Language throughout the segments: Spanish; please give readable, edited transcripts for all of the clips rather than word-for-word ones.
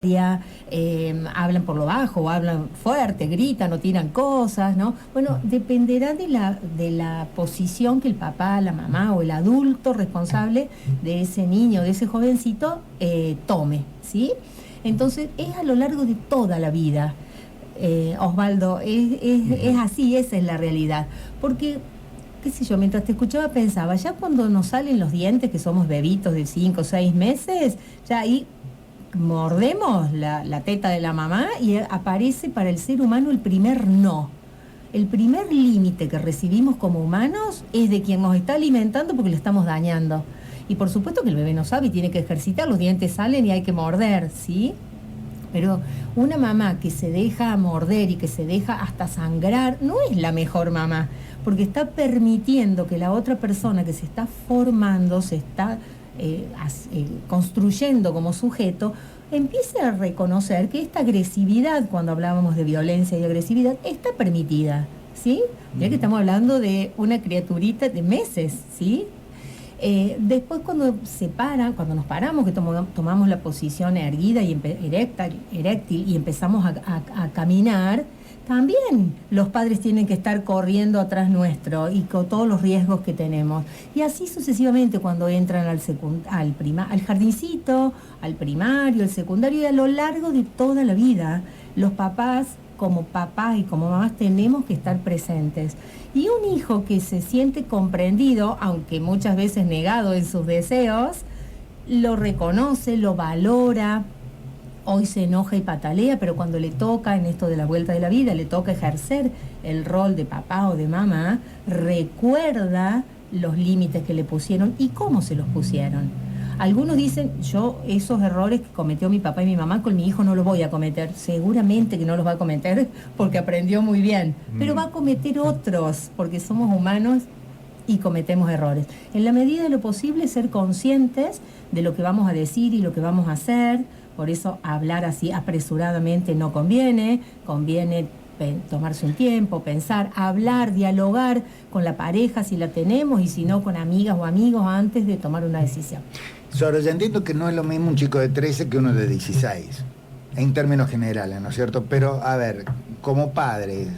hablan por lo bajo, o hablan fuerte, gritan o tiran cosas, ¿no? Bueno, dependerá de la posición que el papá, la mamá o el adulto responsable de ese niño, de ese jovencito, tome, ¿sí? Entonces, es a lo largo de toda la vida, Osvaldo, es así, esa es la realidad. Porque, qué sé yo, mientras te escuchaba pensaba, ya cuando nos salen los dientes, que somos bebitos de 5 o 6 meses, ya ahí mordemos la teta de la mamá y aparece para el ser humano el primer no. El primer límite que recibimos como humanos es de quien nos está alimentando porque le estamos dañando. Y por supuesto que el bebé no sabe y tiene que ejercitar, los dientes salen y hay que morder, ¿sí? Pero una mamá que se deja morder y que se deja hasta sangrar no es la mejor mamá, porque está permitiendo que la otra persona que se está formando, se está construyendo como sujeto, empiece a reconocer que esta agresividad, cuando hablábamos de violencia y agresividad, está permitida, ¿sí? Ya que estamos hablando de una criaturita de meses, ¿sí? Después cuando nos paramos, que tomamos la posición erguida y eréctil y empezamos a caminar, también los padres tienen que estar corriendo atrás nuestro y con todos los riesgos que tenemos. Y así sucesivamente cuando entran al jardincito, al primario, al secundario y a lo largo de toda la vida, los papás y como mamás tenemos que estar presentes. Y un hijo que se siente comprendido, aunque muchas veces negado en sus deseos, lo reconoce, lo valora. Hoy se enoja y patalea, pero cuando le toca, en esto de la vuelta de la vida, le toca ejercer el rol de papá o de mamá, recuerda los límites que le pusieron y cómo se los pusieron. Algunos dicen, yo esos errores que cometió mi papá y mi mamá con mi hijo no los voy a cometer. Seguramente que no los va a cometer porque aprendió muy bien, pero va a cometer otros porque somos humanos y cometemos errores. En la medida de lo posible, ser conscientes de lo que vamos a decir y lo que vamos a hacer. Por eso hablar así apresuradamente no conviene, tomarse un tiempo, pensar, hablar, dialogar con la pareja si la tenemos y si no con amigas o amigos antes de tomar una decisión. Sora, ya entiendo que no es lo mismo un chico de 13 que uno de 16, en términos generales, ¿no es cierto? Pero, a ver, como padres,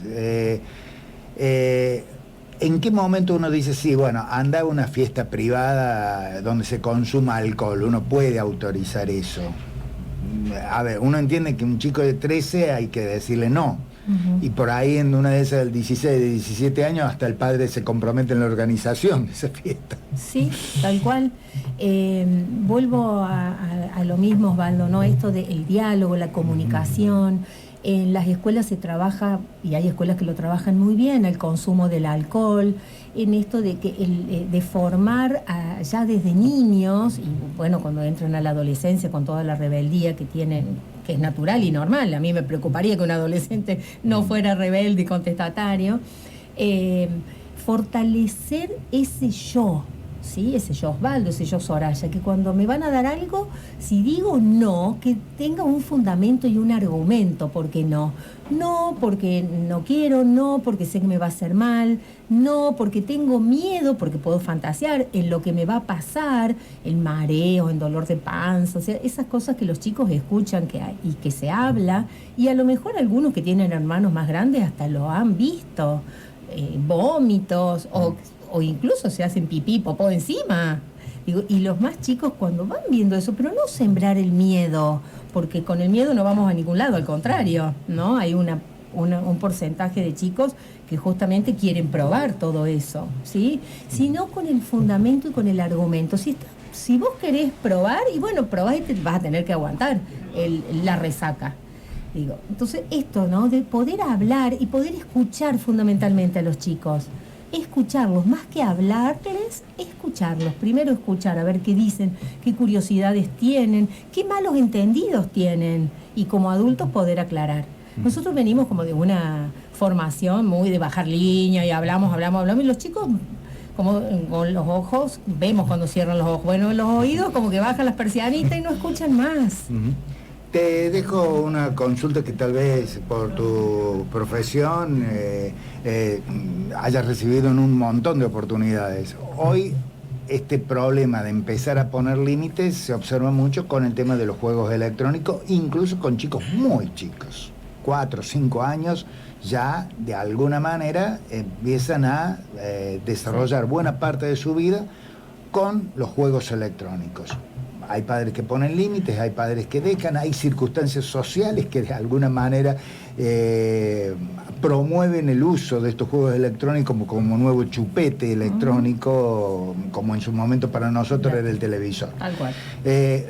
¿en qué momento uno dice, sí, bueno, anda a una fiesta privada donde se consuma alcohol, uno puede autorizar eso? A ver, uno entiende que un chico de 13 hay que decirle no. Y por ahí en una de esas del 16, de 17 años, hasta el padre se compromete en la organización de esa fiesta. Sí, tal cual. Vuelvo a lo mismo, Osvaldo, ¿no? Esto del diálogo, la comunicación. En las escuelas se trabaja, y hay escuelas que lo trabajan muy bien, el consumo del alcohol, en esto de formar ya desde niños, y bueno, cuando entran a la adolescencia con toda la rebeldía que tienen, que es natural y normal. A mí me preocuparía que un adolescente no fuera rebelde y contestatario. Fortalecer ese yo, ¿sí? Ese yo Osvaldo, ese yo Soraya, que cuando me van a dar algo, si digo no, que tenga un fundamento y un argumento. ¿Por qué no? No porque no quiero, no porque sé que me va a hacer mal, no porque tengo miedo, porque puedo fantasear en lo que me va a pasar, el mareo, el dolor de panza, o sea, esas cosas que los chicos escuchan y que se habla, y a lo mejor algunos que tienen hermanos más grandes hasta lo han visto, vómitos o incluso se hacen pipí, popó encima. Digo, y los más chicos cuando van viendo eso, pero no sembrar el miedo, porque con el miedo no vamos a ningún lado, al contrario, ¿no? Hay un porcentaje de chicos que justamente quieren probar todo eso, ¿sí? Sino con el fundamento y con el argumento. Si vos querés probar, y bueno, probás y te vas a tener que aguantar la resaca. Digo, entonces esto, ¿no? De poder hablar y poder escuchar fundamentalmente a los chicos. Escucharlos, más que hablarles, escucharlos. Primero escuchar, a ver qué dicen, qué curiosidades tienen, qué malos entendidos tienen, y como adultos poder aclarar. Nosotros venimos como de una formación muy de bajar línea y hablamos, y los chicos, como con los ojos, vemos cuando cierran los ojos, bueno, los oídos como que bajan las persianitas y no escuchan más. Te dejo una consulta que tal vez por tu profesión hayas recibido en un montón de oportunidades. Hoy este problema de empezar a poner límites se observa mucho con el tema de los juegos electrónicos, incluso con chicos muy chicos, 4 o 5 años, ya de alguna manera empiezan a desarrollar buena parte de su vida con los juegos electrónicos. Hay padres que ponen límites, hay padres que dejan, hay circunstancias sociales que de alguna manera promueven el uso de estos juegos electrónicos como nuevo chupete electrónico, como en su momento para nosotros era el televisor. Tal cual.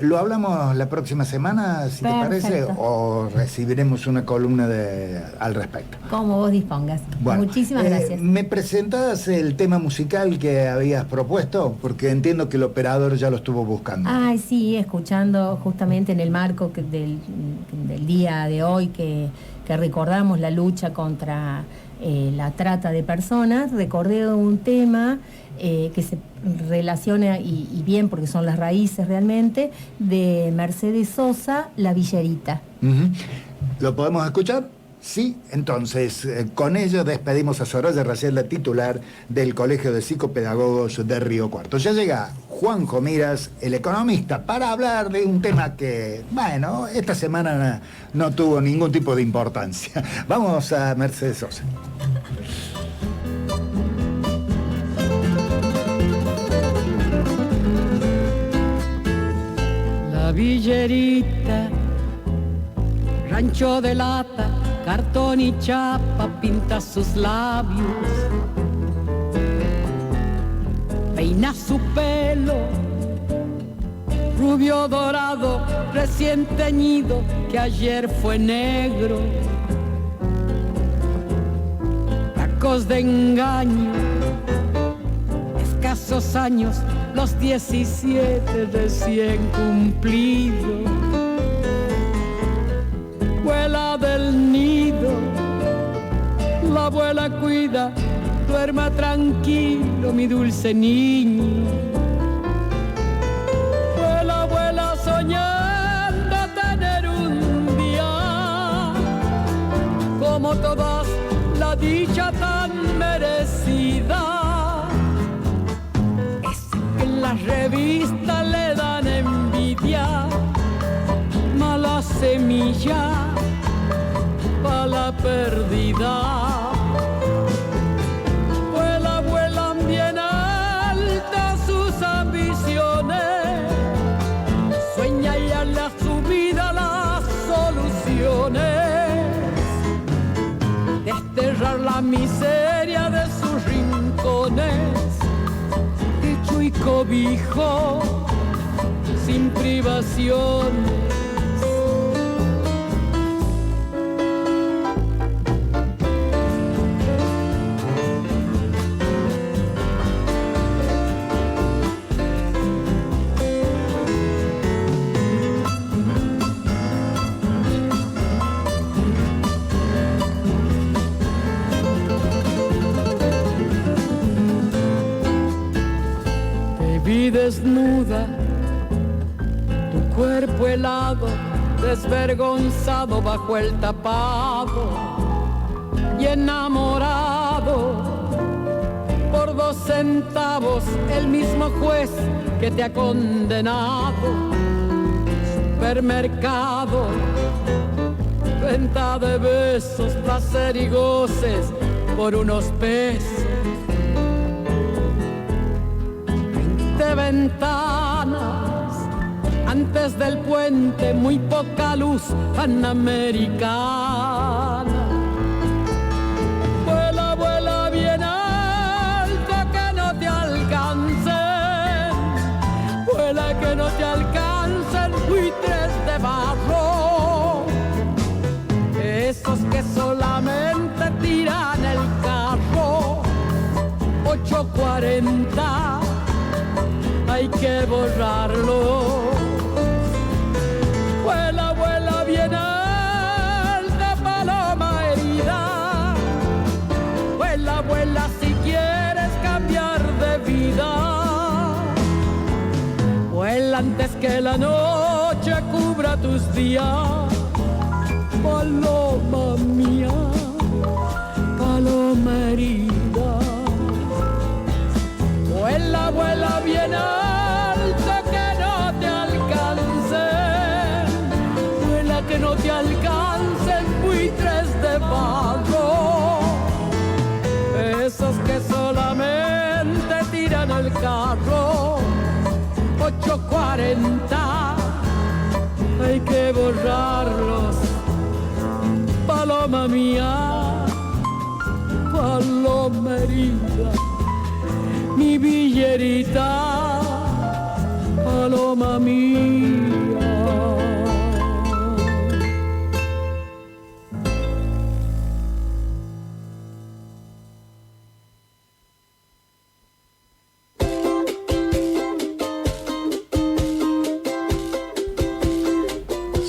¿Lo hablamos la próxima semana, si Perfecto. te parece? ¿O recibiremos una columna al respecto? Como vos dispongas. Bueno, Muchísimas gracias. ¿Me presentas el tema musical que habías propuesto? Porque entiendo que el operador ya lo estuvo buscando. Ay, sí, escuchando justamente en el marco del día de hoy que recordamos la lucha contra la trata de personas, recordé un tema que se relaciona, y bien porque son las raíces realmente, de Mercedes Sosa, La Villerita. ¿Lo podemos escuchar? Sí, entonces con ello despedimos a Soraya Rayel, titular del Colegio de Psicopedagogos de Río Cuarto. Ya llega Juanjo Miras, el economista, para hablar de un tema que, bueno, esta semana no tuvo ningún tipo de importancia. Vamos a Mercedes Sosa. La Villerita, rancho de lata, cartón y chapa, pinta sus labios, peina su pelo, rubio dorado, recién teñido, que ayer fue negro, tacos de engaño, escasos años, los 17 recién cumplidos. Vuela del nido, la abuela cuida, duerma tranquilo mi dulce niño. Vuela, vuela soñando tener un día como todas, la dicha tan merecida. Es que en las revistas le dan envidia, mala semilla pa' la perdida. Vuela, vuelan bien altas sus ambiciones, sueña y a la subida las soluciones, desterrar la miseria de sus rincones, techo y cobijo sin privaciones. Desnuda, tu cuerpo helado, desvergonzado bajo el tapado y enamorado por 2 centavos, el mismo juez que te ha condenado. Supermercado, venta de besos, placer y goces por unos pesos. De ventanas, antes del puente muy poca luz panamericana. Vuela, vuela bien alto que no te alcancen, vuela que no te alcancen buitres de barro, esos que solamente tiran el carro. 8:40 hay que borrarlo. Vuela, vuela bien alta paloma herida, vuela, vuela si quieres cambiar de vida. Vuela antes que la noche cubra tus días. Paloma mía, paloma herida. Vuela, vuela bien de barro, esos que solamente tiran el carro. 8:40, hay que borrarlos. Paloma mía, palomerita, mi villerita, paloma mía.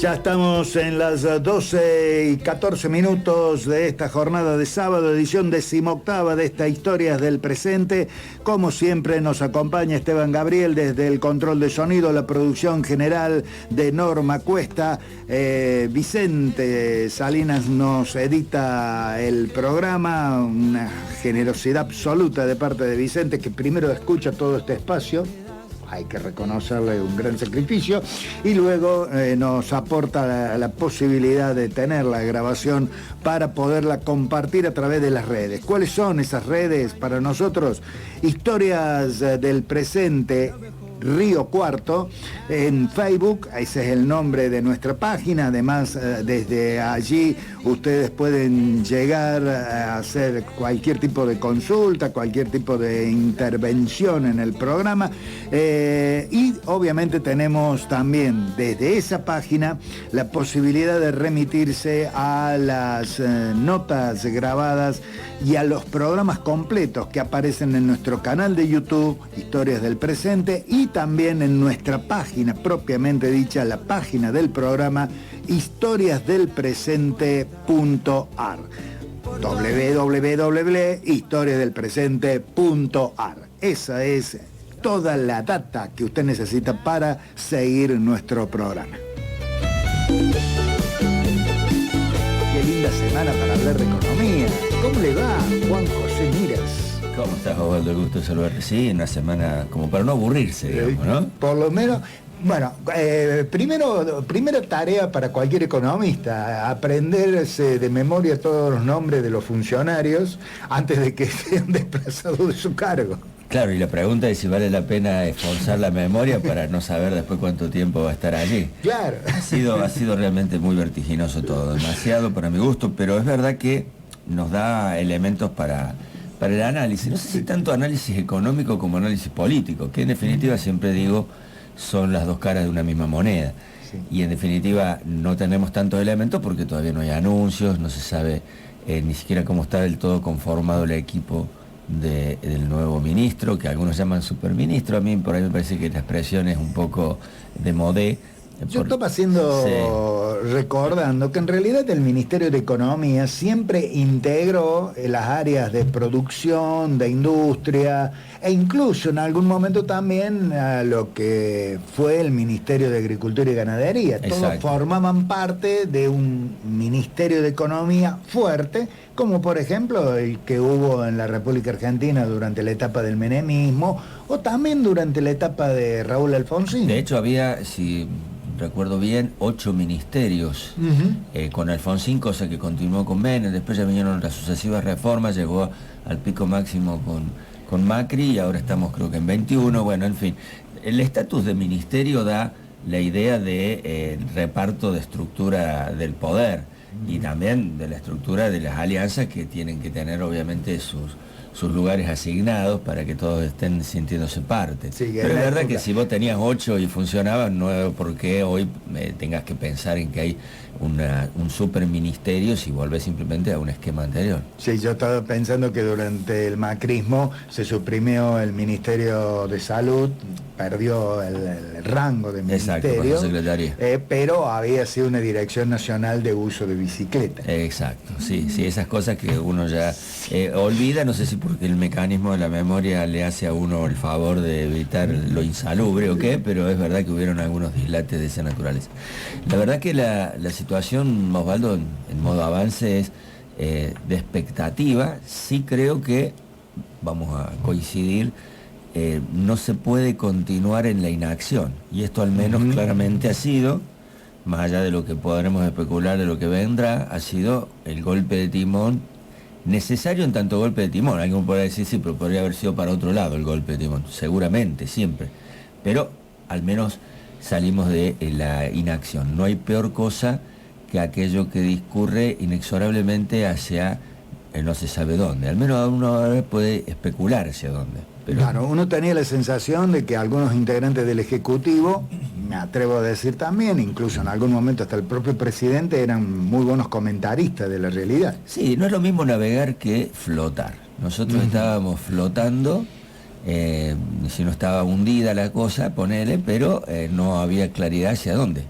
Ya estamos en las 12:14 de esta jornada de sábado, edición 18ª de esta Historias del Presente. Como siempre nos acompaña Esteban Gabriel desde el control de sonido, la producción general de Norma Cuesta. Vicente Salinas nos edita el programa, una generosidad absoluta de parte de Vicente, que primero escucha todo este espacio. Hay que reconocerle un gran sacrificio, y luego nos aporta la posibilidad de tener la grabación para poderla compartir a través de las redes. ¿Cuáles son esas redes para nosotros? Historias del Presente Río Cuarto en Facebook, ese es el nombre de nuestra página. Además, desde allí ustedes pueden llegar a hacer cualquier tipo de consulta, cualquier tipo de intervención en el programa, y obviamente tenemos también desde esa página la posibilidad de remitirse a las notas grabadas y a los programas completos que aparecen en nuestro canal de YouTube, Historias del Presente, y también en nuestra página propiamente dicha, la página del programa, historiasdelpresente.ar, www.historiasdelpresente.ar. Esa es toda la data que usted necesita para seguir nuestro programa. Qué linda semana para hablar de economía. ¿Cómo le va, Juan José Miras? ¿Cómo estás, Osvaldo? El gusto de saludarte. Sí, una semana como para no aburrirse, digamos, ¿no? Por lo menos, bueno, primera tarea para cualquier economista, aprenderse de memoria todos los nombres de los funcionarios antes de que sean desplazados de su cargo. Claro, y la pregunta es si vale la pena esforzar la memoria para no saber después cuánto tiempo va a estar allí. Claro. Ha sido realmente muy vertiginoso todo, demasiado para mi gusto, pero es verdad que nos da elementos para el análisis. No sé si tanto análisis económico como análisis político, que en definitiva siempre digo son las dos caras de una misma moneda. Sí. Y en definitiva no tenemos tantos elementos porque todavía no hay anuncios, no se sabe ni siquiera cómo está del todo conformado el equipo del nuevo ministro, que algunos llaman superministro. A mí por ahí me parece que la expresión es un poco de modé. Yo estaba recordando que en realidad el Ministerio de Economía siempre integró las áreas de producción, de industria, e incluso en algún momento también a lo que fue el Ministerio de Agricultura y Ganadería. Todos Exacto. formaban parte de un Ministerio de Economía fuerte, como por ejemplo el que hubo en la República Argentina durante la etapa del menemismo, o también durante la etapa de Raúl Alfonsín. De hecho había, si recuerdo bien, 8 ministerios con Alfonsín, cosa que continuó con Menem. Después ya vinieron las sucesivas reformas, llegó al pico máximo con Macri, y ahora estamos creo que en 21. Bueno, en fin, el estatus de ministerio da la idea de reparto de estructura del poder y también de la estructura de las alianzas, que tienen que tener obviamente sus lugares asignados para que todos estén sintiéndose parte. Sí, pero es verdad que si vos tenías 8 y funcionaban, no veo por qué hoy tengas que pensar en que hay un superministerio si volvés simplemente a un esquema anterior. Sí, yo estaba pensando que durante el macrismo se suprimió el Ministerio de Salud, perdió el rango de ministerio. Exacto, secretaría. Pero había sido una Dirección Nacional de Uso de Bicicleta. Exacto, sí, esas cosas que uno ya olvida, no sé si porque el mecanismo de la memoria le hace a uno el favor de evitar lo insalubre o qué, pero es verdad que hubieron algunos dislates de esa naturaleza. La verdad que la situación, Osvaldo, en modo avance es de expectativa. Sí creo que, vamos a coincidir, no se puede continuar en la inacción, y esto al menos claramente ha sido más allá de lo que podremos especular de lo que vendrá, ha sido el golpe de timón, necesario en tanto golpe de timón. Alguien podría decir, sí, pero podría haber sido para otro lado el golpe de timón, seguramente, siempre. Pero al menos salimos de la inacción. No hay peor cosa que aquello que discurre inexorablemente hacia no se sabe dónde. Al menos uno ahora puede especular hacia dónde. Pero... Claro, uno tenía la sensación de que algunos integrantes del Ejecutivo, me atrevo a decir también, incluso en algún momento hasta el propio presidente, eran muy buenos comentaristas de la realidad. Sí, no es lo mismo navegar que flotar. Nosotros estábamos flotando, si no estaba hundida la cosa, ponele, pero no había claridad hacia dónde.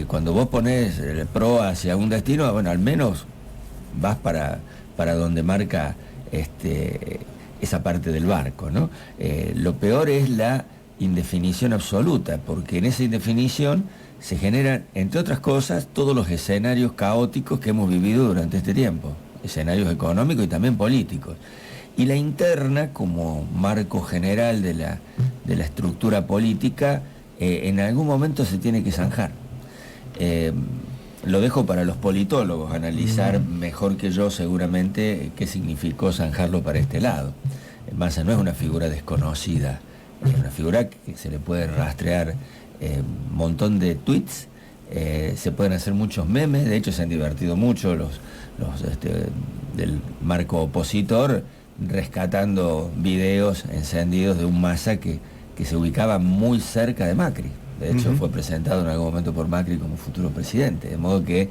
Cuando vos pones el proa hacia un destino, bueno, al menos vas para donde marca esa parte del barco, ¿no? Lo peor es la indefinición absoluta, porque en esa indefinición se generan, entre otras cosas, todos los escenarios caóticos que hemos vivido durante este tiempo, escenarios económicos y también políticos. Y la interna, como marco general de la estructura política, en algún momento se tiene que zanjar. Lo dejo para los politólogos analizar mejor que yo seguramente qué significó zanjarlo para este lado. Massa no es una figura desconocida, es una figura que se le puede rastrear un montón de tweets, se pueden hacer muchos memes, de hecho se han divertido mucho los del marco opositor rescatando videos encendidos de un Massa que se ubicaba muy cerca de Macri. De hecho, fue presentado en algún momento por Macri como futuro presidente, de modo que,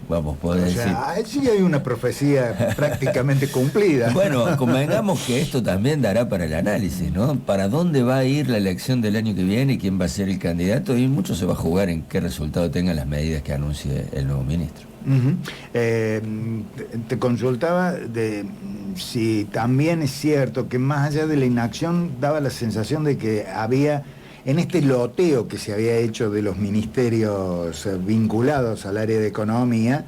vamos, poder decir... Sí hay una profecía prácticamente cumplida. Bueno, convengamos que esto también dará para el análisis, ¿no? Para dónde va a ir la elección del año que viene, quién va a ser el candidato, y mucho se va a jugar en qué resultado tengan las medidas que anuncie el nuevo ministro. Te consultaba de si también es cierto que más allá de la inacción daba la sensación de que había... En este loteo que se había hecho de los ministerios vinculados al área de economía,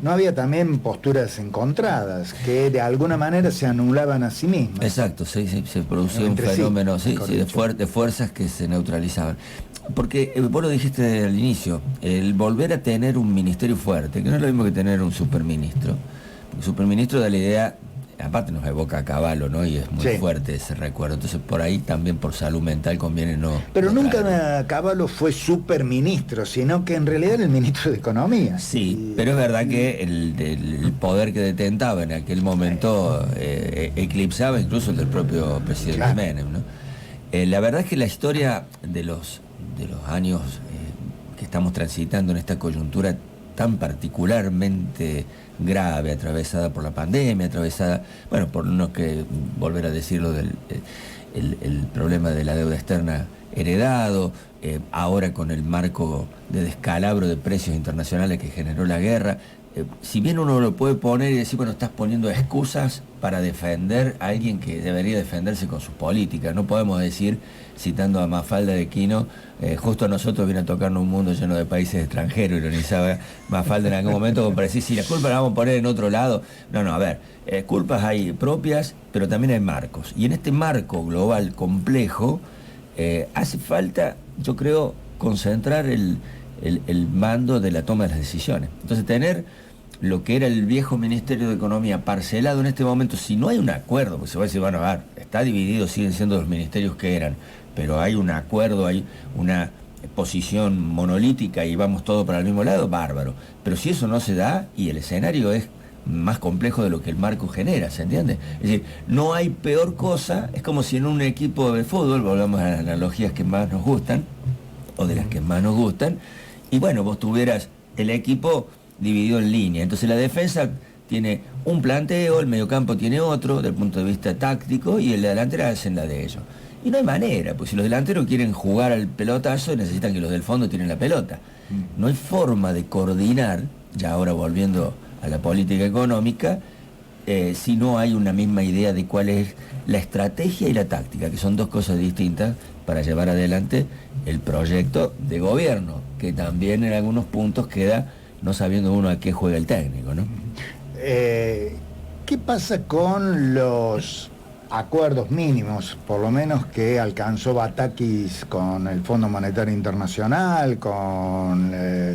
¿no había también posturas encontradas que de alguna manera se anulaban a sí mismas? Exacto, se producía un fenómeno de fuerzas que se neutralizaban. Porque vos lo dijiste al inicio, el volver a tener un ministerio fuerte, que no es lo mismo que tener un superministro. El superministro da la idea... Aparte nos evoca a Cavallo, ¿no? Y es muy fuerte ese recuerdo. Entonces por ahí también por salud mental conviene no... Pero no nunca traerlo. Cavallo fue superministro, sino que en realidad era el ministro de Economía. Sí, pero es verdad que el poder que detentaba en aquel momento eclipsaba incluso el del propio presidente Menem, ¿no? La verdad es que la historia de los años que estamos transitando en esta coyuntura tan particularmente grave, atravesada por la pandemia, atravesada, bueno, por no que volver a decirlo del el problema de la deuda externa heredado, ahora con el marco de descalabro de precios internacionales que generó la guerra. Si bien uno lo puede poner y decir, bueno, estás poniendo excusas para defender a alguien que debería defenderse con sus políticas. No podemos decir, citando a Mafalda de Quino, justo a nosotros viene a tocarnos un mundo lleno de países extranjeros, ironizaba Mafalda en algún momento, como para decir, si las culpas las vamos a poner en otro lado. No, a ver, culpas hay propias, pero también hay marcos. Y en este marco global complejo, hace falta, yo creo, concentrar el mando de la toma de las decisiones. Entonces, tener lo que era el viejo Ministerio de Economía parcelado en este momento, si no hay un acuerdo, pues se va a decir, bueno, a ver, está dividido, siguen siendo los ministerios que eran, pero hay un acuerdo, hay una posición monolítica y vamos todos para el mismo lado, bárbaro. Pero si eso no se da y el escenario es más complejo de lo que el marco genera, ¿se entiende? Es decir, no hay peor cosa, es como si en un equipo de fútbol, volvamos a las analogías que más nos gustan, o de las que más nos gustan, y bueno, vos tuvieras el equipo dividido en línea. Entonces la defensa tiene un planteo, el mediocampo tiene otro, desde el punto de vista táctico, y el de delantera hacen la de ellos. Y no hay manera, pues si los delanteros quieren jugar al pelotazo, necesitan que los del fondo tienen la pelota. No hay forma de coordinar, ya ahora volviendo a la política económica, si no hay una misma idea de cuál es la estrategia y la táctica, que son dos cosas distintas para llevar adelante el proyecto de gobierno, que también en algunos puntos queda no sabiendo uno a qué juega el técnico, ¿no? ¿Qué pasa con los acuerdos mínimos, por lo menos que alcanzó Batakis con el Fondo Monetario Internacional, con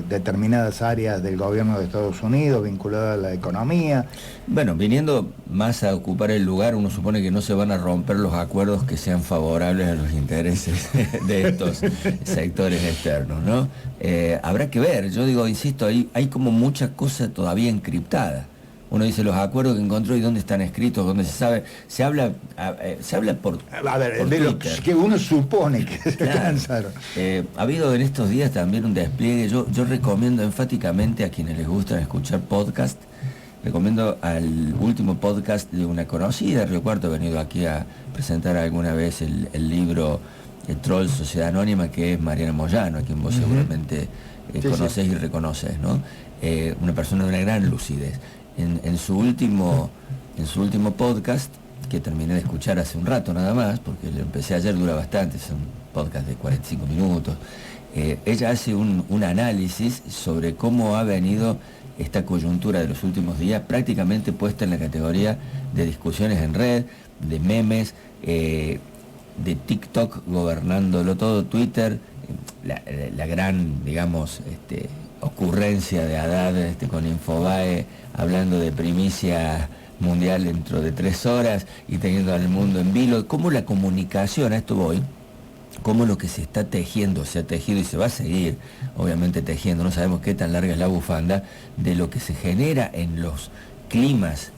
determinadas áreas del gobierno de Estados Unidos vinculadas a la economía. Bueno, viniendo más a ocupar el lugar, uno supone que no se van a romper los acuerdos que sean favorables a los intereses de estos sectores externos, ¿no? Habrá que ver, yo digo, insisto, hay como mucha cosa todavía encriptada. Uno dice los acuerdos que encontró y dónde están escritos, dónde se sabe, se habla por de lo que uno supone que se lanzaron. Ha habido en estos días también un despliegue. Yo recomiendo enfáticamente a quienes les gusta escuchar podcast, recomiendo al último podcast de una conocida, Río Cuarto, he venido aquí a presentar alguna vez el libro El Troll Sociedad Anónima, que es Mariana Moyano, a quien vos seguramente conocés y reconoces, ¿no? Una persona de una gran lucidez. En su último podcast, que terminé de escuchar hace un rato nada más, porque lo empecé ayer, dura bastante, es un podcast de 45 minutos, ella hace un análisis sobre cómo ha venido esta coyuntura de los últimos días, prácticamente puesta en la categoría de discusiones en red, de memes, de TikTok gobernándolo todo, Twitter, la gran, digamos, ocurrencia de Haddad con Infobae, hablando de primicia mundial dentro de 3 horas y teniendo al mundo en vilo, cómo la comunicación, a esto voy, cómo lo que se está tejiendo, se ha tejido y se va a seguir, obviamente tejiendo, no sabemos qué tan larga es la bufanda, de lo que se genera en los climas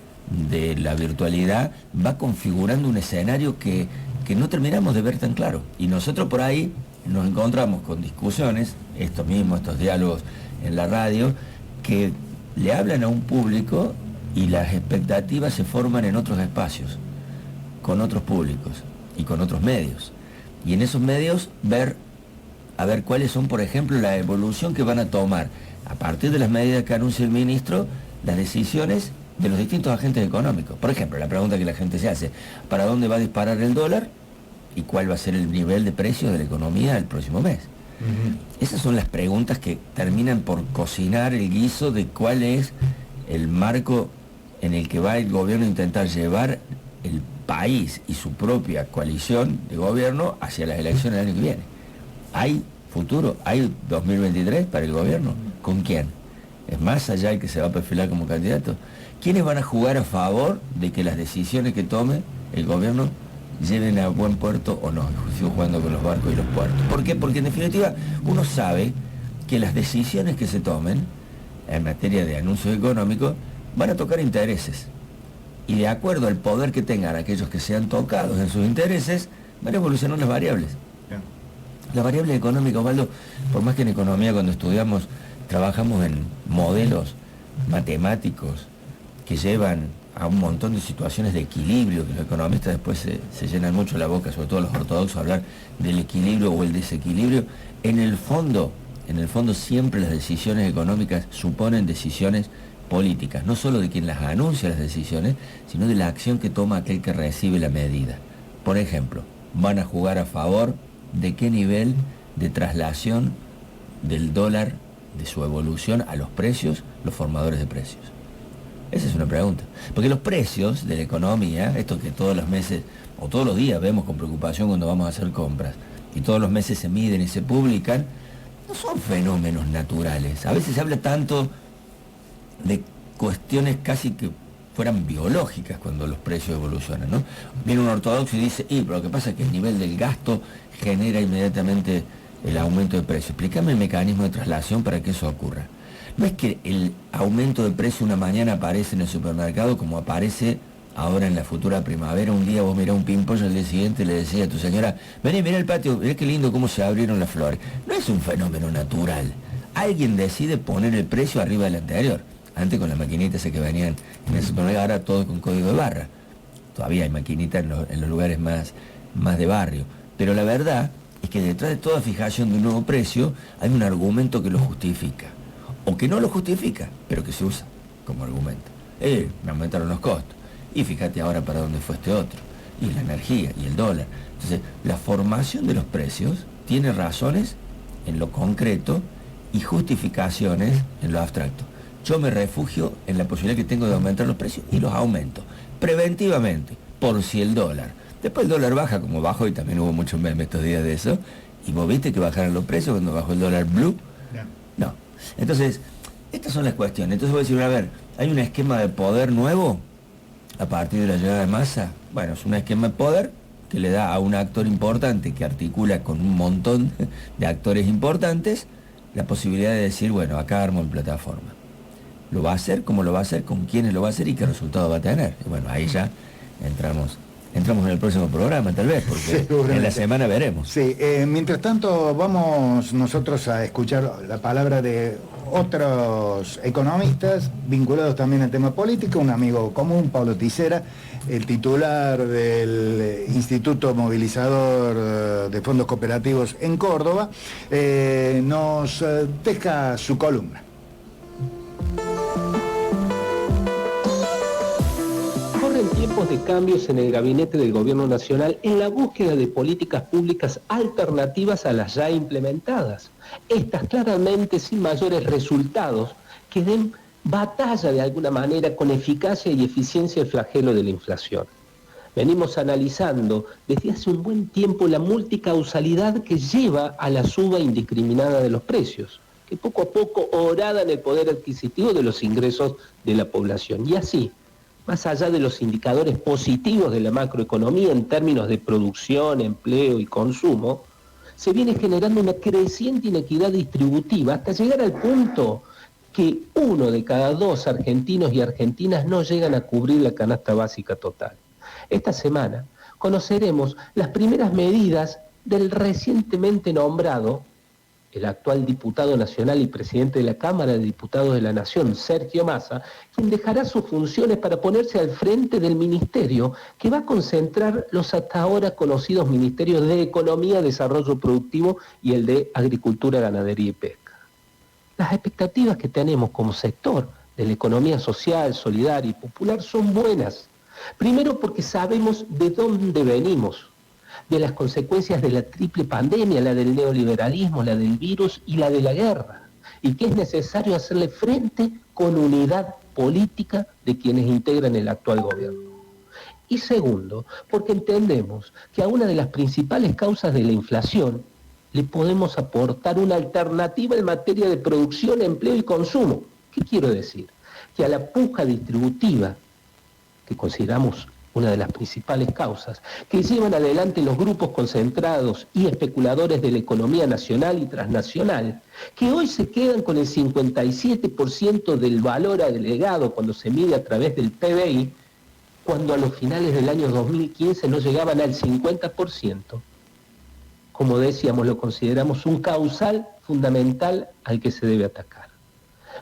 de la virtualidad, va configurando un escenario que no terminamos de ver tan claro. Y nosotros por ahí nos encontramos con discusiones, estos diálogos en la radio, que le hablan a un público y las expectativas se forman en otros espacios, con otros públicos y con otros medios. Y en esos medios a ver cuáles son, por ejemplo, la evolución que van a tomar, a partir de las medidas que anuncia el ministro, las decisiones de los distintos agentes económicos. Por ejemplo, la pregunta que la gente se hace, ¿para dónde va a disparar el dólar? ¿Y cuál va a ser el nivel de precios de la economía el próximo mes? Esas son las preguntas que terminan por cocinar el guiso de cuál es el marco en el que va el gobierno a intentar llevar el país y su propia coalición de gobierno hacia las elecciones del año que viene. ¿Hay futuro? ¿Hay 2023 para el gobierno? ¿Con quién? ¿Es más allá el que se va a perfilar como candidato? ¿Quiénes van a jugar a favor de que las decisiones que tome el gobierno lleven a buen puerto o no? Sigo jugando con los barcos y los puertos. ¿Por qué? Porque en definitiva uno sabe que las decisiones que se tomen en materia de anuncios económicos van a tocar intereses. Y de acuerdo al poder que tengan aquellos que sean tocados en sus intereses, van a evolucionar las variables. Bien. Las variables económicas, Osvaldo, por más que en economía cuando estudiamos trabajamos en modelos matemáticos que llevan a un montón de situaciones de equilibrio, que los economistas después se llenan mucho la boca, sobre todo los ortodoxos, a hablar del equilibrio o el desequilibrio. En el fondo siempre las decisiones económicas suponen decisiones políticas, no solo de quien las anuncia las decisiones, sino de la acción que toma aquel que recibe la medida. Por ejemplo, van a jugar a favor de qué nivel de traslación del dólar, de su evolución a los precios, los formadores de precios. Esa es una pregunta. Porque los precios de la economía, esto que todos los meses o todos los días vemos con preocupación cuando vamos a hacer compras, y todos los meses se miden y se publican, no son fenómenos naturales. A veces se habla tanto de cuestiones casi que fueran biológicas cuando los precios evolucionan, ¿no? Viene un ortodoxo y dice, pero lo que pasa es que el nivel del gasto genera inmediatamente el aumento de precio. Explícame el mecanismo de traslación para que eso ocurra. No es que el aumento de precio una mañana aparece en el supermercado como aparece ahora en la futura primavera. Un día vos mirás un pimpollo, al día siguiente le decís a tu señora, vení, mirá el patio, mirá qué lindo cómo se abrieron las flores. No es un fenómeno natural. Alguien decide poner el precio arriba del anterior. Antes con las maquinitas esas que venían en el supermercado, ahora todo con código de barra. Todavía hay maquinitas en los lugares más de barrio. Pero la verdad es que detrás de toda fijación de un nuevo precio hay un argumento que lo justifica. O que no lo justifica, pero que se usa como argumento. Me aumentaron los costos. Y fíjate ahora para dónde fue este otro. Y la energía, y el dólar. Entonces, la formación de los precios tiene razones en lo concreto y justificaciones en lo abstracto. Yo me refugio en la posibilidad que tengo de aumentar los precios y los aumento. Preventivamente. por si el dólar. Después el dólar baja como bajó, y también hubo muchos memes estos días de eso, y vos viste que bajaron los precios cuando bajó el dólar blue. No. Entonces, estas son las cuestiones. Entonces voy a decir, a ver, ¿hay un esquema de poder nuevo a partir de la llegada de Massa? Bueno, es un esquema de poder que le da a un actor importante que articula con un montón de actores importantes la posibilidad de decir, bueno, acá armo en plataforma. ¿Lo va a hacer? ¿Cómo lo va a hacer? ¿Con quiénes lo va a hacer? ¿Y qué resultado va a tener? Y bueno, ahí ya entramos en el próximo programa, tal vez, porque en la semana veremos. Sí, mientras tanto vamos nosotros a escuchar la palabra de otros economistas vinculados también al tema político, un amigo común, Pablo Ticera, el titular del Instituto Movilizador de Fondos Cooperativos en Córdoba, nos deja su columna. Corren tiempos de cambios en el gabinete del Gobierno Nacional en la búsqueda de políticas públicas alternativas a las ya implementadas. Estas claramente sin mayores resultados que den batalla de alguna manera con eficacia y eficiencia el flagelo de la inflación. Venimos analizando desde hace un buen tiempo la multicausalidad que lleva a la suba indiscriminada de los precios, que poco a poco horadan el poder adquisitivo de los ingresos de la población. Y así, más allá de los indicadores positivos de la macroeconomía en términos de producción, empleo y consumo, se viene generando una creciente inequidad distributiva hasta llegar al punto que 1 de cada 2 argentinos y argentinas no llegan a cubrir la canasta básica total. Esta semana conoceremos las primeras medidas del recientemente nombrado, el actual diputado nacional y presidente de la Cámara de Diputados de la Nación, Sergio Massa, quien dejará sus funciones para ponerse al frente del ministerio que va a concentrar los hasta ahora conocidos ministerios de Economía, Desarrollo Productivo y el de Agricultura, Ganadería y Pesca. Las expectativas que tenemos como sector de la economía social, solidaria y popular son buenas. Primero porque sabemos de dónde venimos, de las consecuencias de la triple pandemia, la del neoliberalismo, la del virus y la de la guerra, y que es necesario hacerle frente con unidad política de quienes integran el actual gobierno. Y segundo, porque entendemos que a una de las principales causas de la inflación le podemos aportar una alternativa en materia de producción, empleo y consumo. ¿Qué quiero decir? Que a la puja distributiva, que consideramos una de las principales causas, que llevan adelante los grupos concentrados y especuladores de la economía nacional y transnacional, que hoy se quedan con el 57% del valor agregado cuando se mide a través del PBI, cuando a los finales del año 2015 no llegaban al 50%. Como decíamos, lo consideramos un causal fundamental al que se debe atacar.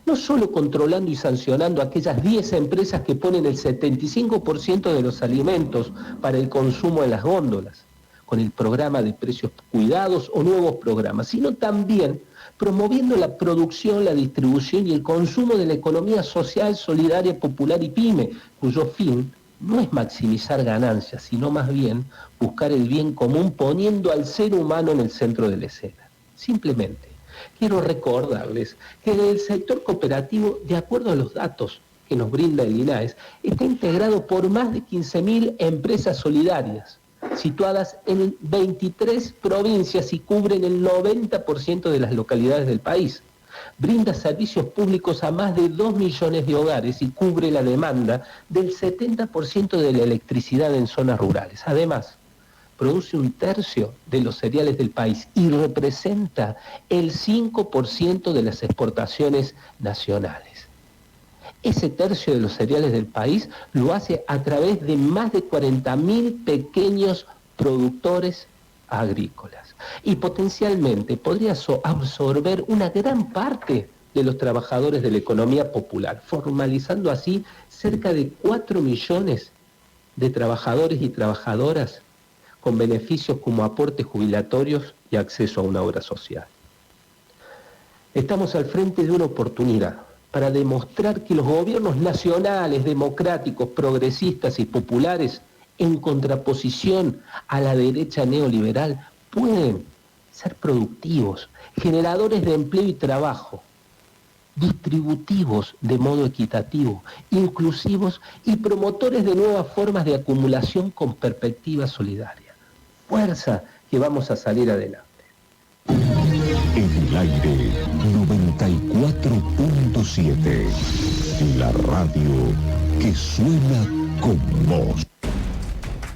No solo controlando y sancionando a aquellas 10 empresas que ponen el 75% de los alimentos para el consumo en las góndolas, con el programa de precios cuidados o nuevos programas, sino también promoviendo la producción, la distribución y el consumo de la economía social, solidaria, popular y pyme, cuyo fin no es maximizar ganancias, sino más bien buscar el bien común poniendo al ser humano en el centro de la escena. Simplemente, quiero recordarles que el sector cooperativo, de acuerdo a los datos que nos brinda el INAES, está integrado por más de 15.000 empresas solidarias, situadas en 23 provincias y cubren el 90% de las localidades del país. Brinda servicios públicos a más de 2 millones de hogares y cubre la demanda del 70% de la electricidad en zonas rurales. Además, produce 1/3 de los cereales del país y representa el 5% de las exportaciones nacionales. Ese tercio de los cereales del país lo hace a través de más de 40.000 pequeños productores agrícolas y potencialmente podría absorber una gran parte de los trabajadores de la economía popular, formalizando así cerca de 4 millones de trabajadores y trabajadoras con beneficios como aportes jubilatorios y acceso a una obra social. Estamos al frente de una oportunidad para demostrar que los gobiernos nacionales, democráticos, progresistas y populares, en contraposición a la derecha neoliberal, pueden ser productivos, generadores de empleo y trabajo, distributivos de modo equitativo, inclusivos y promotores de nuevas formas de acumulación con perspectiva solidaria. Fuerza, que vamos a salir adelante. En el aire, 94.7. La radio que suena con vos.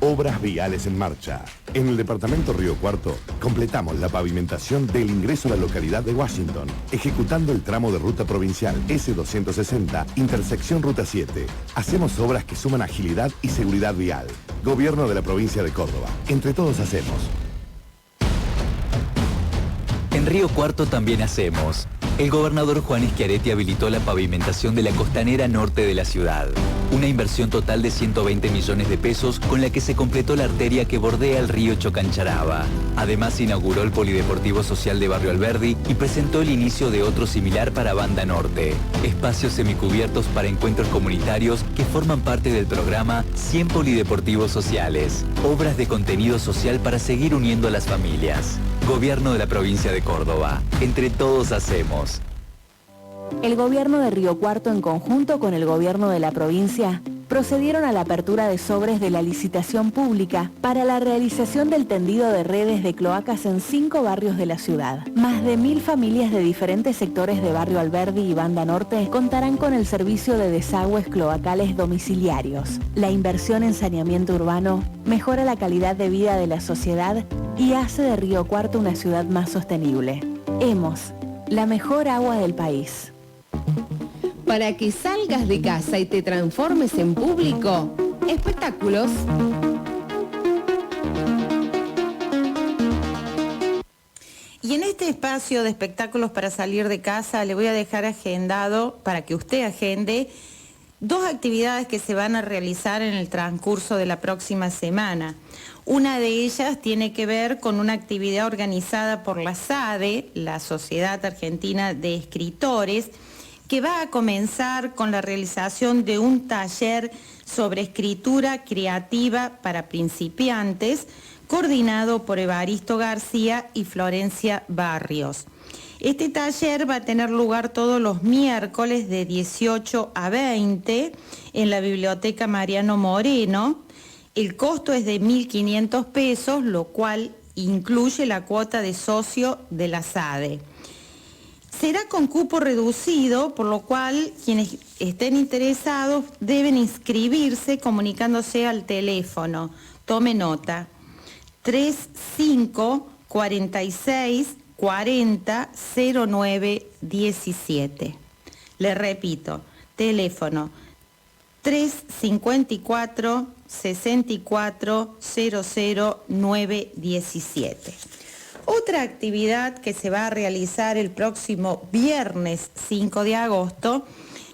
Obras viales en marcha. En el departamento Río Cuarto completamos la pavimentación del ingreso a la localidad de Washington, ejecutando el tramo de ruta provincial S260, intersección Ruta 7. Hacemos obras que suman agilidad y seguridad vial. Gobierno de la provincia de Córdoba. Entre todos hacemos. En Río Cuarto también hacemos. El gobernador Juan Schiaretti habilitó la pavimentación de la costanera norte de la ciudad. Una inversión total de 120 millones de pesos con la que se completó la arteria que bordea el río Chocancharaba. Además inauguró el Polideportivo Social de Barrio Alberdi y presentó el inicio de otro similar para Banda Norte. Espacios semicubiertos para encuentros comunitarios que forman parte del programa 100 Polideportivos Sociales. Obras de contenido social para seguir uniendo a las familias. Gobierno de la provincia de Córdoba. Entre todos hacemos. El gobierno de Río Cuarto, en conjunto con el gobierno de la provincia, procedieron a la apertura de sobres de la licitación pública para la realización del tendido de redes de cloacas en 5 barrios de la ciudad. Más de 1000 familias de diferentes sectores de Barrio Alberdi y Banda Norte contarán con el servicio de desagües cloacales domiciliarios. La inversión en saneamiento urbano mejora la calidad de vida de la sociedad y hace de Río Cuarto una ciudad más sostenible. Hemos, la mejor agua del país. Para que salgas de casa y te transformes en público, espectáculos. Y en este espacio de espectáculos para salir de casa le voy a dejar agendado, para que usted agende, 2 actividades que se van a realizar en el transcurso de la próxima semana. Una de ellas tiene que ver con una actividad organizada por la SADE, la Sociedad Argentina de Escritores, que va a comenzar con la realización de un taller sobre escritura creativa para principiantes, coordinado por Evaristo García y Florencia Barrios. Este taller va a tener lugar todos los miércoles de 18 a 20 en la Biblioteca Mariano Moreno. El costo es de 1.500 pesos, lo cual incluye la cuota de socio de la SADE. Será con cupo reducido, por lo cual quienes estén interesados deben inscribirse comunicándose al teléfono. Tome nota: 35 46 40 09 17. Le repito, teléfono 354 64 00 917. Otra actividad que se va a realizar el próximo viernes 5 de agosto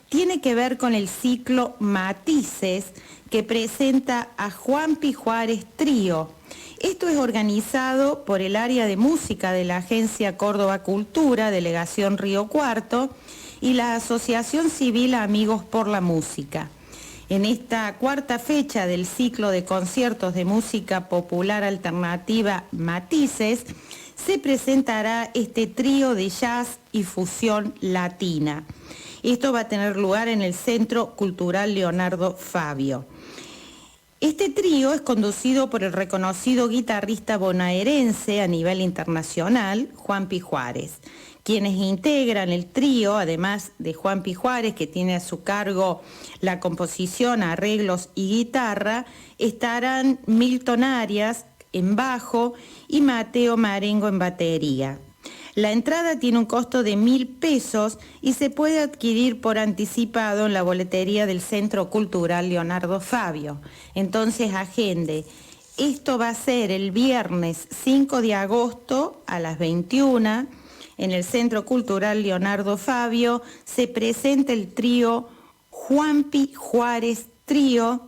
tiene que ver con el ciclo Matices, que presenta a Juanpi Juárez Trío. Esto es organizado por el área de música de la Agencia Córdoba Cultura, Delegación Río Cuarto, y la Asociación Civil Amigos por la Música. En esta 4ª fecha del ciclo de conciertos de música popular alternativa Matices, se presentará este trío de jazz y fusión latina. Esto va a tener lugar en el Centro Cultural Leonardo Fabio. Este trío es conducido por el reconocido guitarrista bonaerense a nivel internacional, Juanpi Juárez. Quienes integran el trío, además de Juanpi Juárez, que tiene a su cargo la composición, arreglos y guitarra, estarán Milton Arias en bajo y Mateo Marengo en batería. La entrada tiene un costo de 1.000 pesos y se puede adquirir por anticipado en la boletería del Centro Cultural Leonardo Fabio. Entonces agende. Esto va a ser el viernes 5 de agosto a las 21 en el Centro Cultural Leonardo Fabio. Se presenta el trío Juanpi Juárez Trío,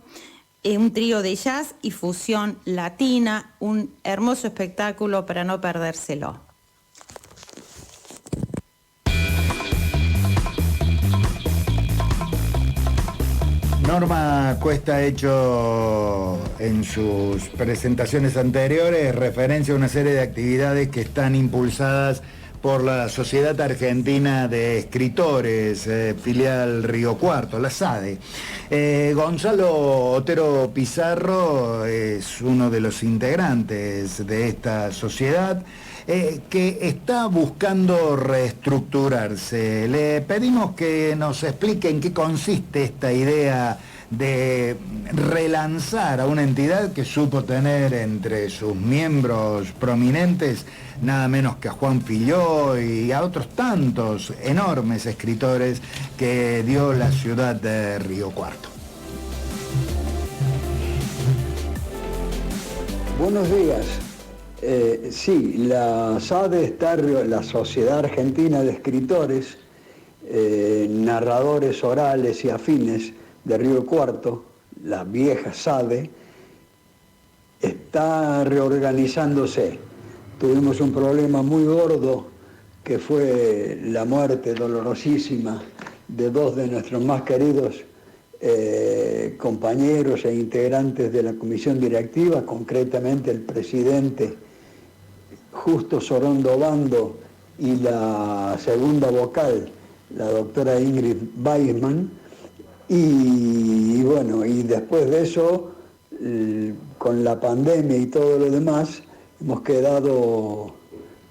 un trío de jazz y fusión latina, un hermoso espectáculo para no perdérselo. Norma Cuesta ha hecho en sus presentaciones anteriores referencia a una serie de actividades que están impulsadas por la Sociedad Argentina de Escritores, filial Río Cuarto, la SADE. Gonzalo Otero Pizarro es uno de los integrantes de esta sociedad que está buscando reestructurarse. Le pedimos que nos explique en qué consiste esta idea de relanzar a una entidad que supo tener entre sus miembros prominentes nada menos que a Juan Filló y a otros tantos enormes escritores que dio la ciudad de Río Cuarto. Buenos días. Sí, la SADE está, la Sociedad Argentina de Escritores, narradores orales y afines de Río Cuarto, la vieja SADE, está reorganizándose. Tuvimos un problema muy gordo que fue la muerte dolorosísima de dos de nuestros más queridos compañeros e integrantes de la comisión directiva, concretamente el presidente Justo Sorondo Bando y la segunda vocal, la doctora Ingrid Weisman. Y bueno, y después de eso, con la pandemia y todo lo demás, hemos quedado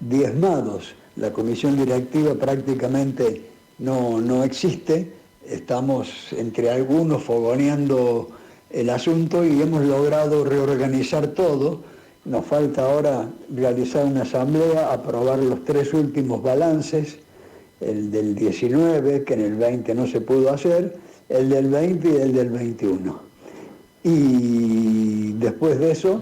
diezmados. La comisión directiva prácticamente no existe. Estamos entre algunos fogoneando el asunto y hemos logrado reorganizar todo. Nos falta ahora realizar una asamblea, aprobar los 3 últimos balances, el del 19, que en el 20 no se pudo hacer, el del 20 y el del 21. Y después de eso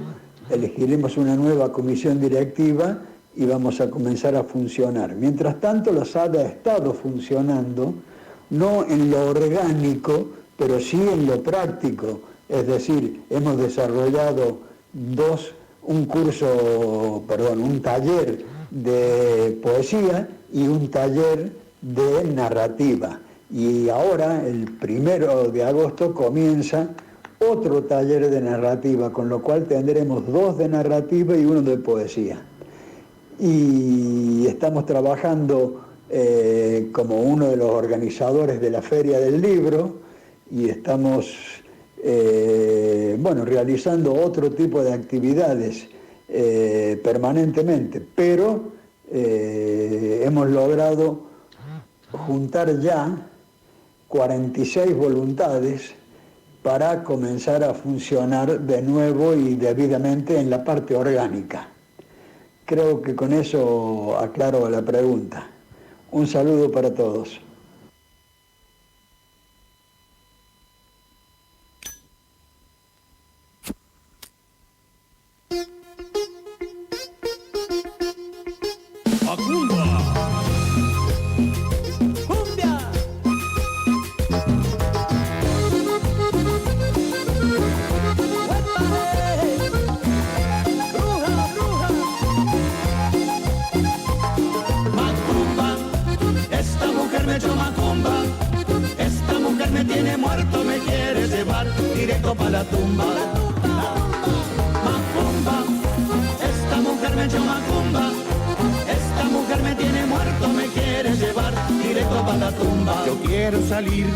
elegiremos una nueva comisión directiva y vamos a comenzar a funcionar. Mientras tanto, la SADE ha estado funcionando, no en lo orgánico, pero sí en lo práctico. Es decir, hemos desarrollado un taller de poesía y un taller de narrativa. Y ahora, el 1 de agosto, comienza otro taller de narrativa, con lo cual tendremos 2 de narrativa y 1 de poesía. Y estamos trabajando como uno de los organizadores de la Feria del Libro y estamos realizando otro tipo de actividades permanentemente, pero hemos logrado juntar ya 46 voluntades para comenzar a funcionar de nuevo y debidamente en la parte orgánica. Creo que con eso aclaro la pregunta. Un saludo para todos. Directo para la tumba. Macumba, esta mujer me echó macumba. Esta mujer me tiene muerto, me quiere llevar directo para la tumba. Yo quiero salir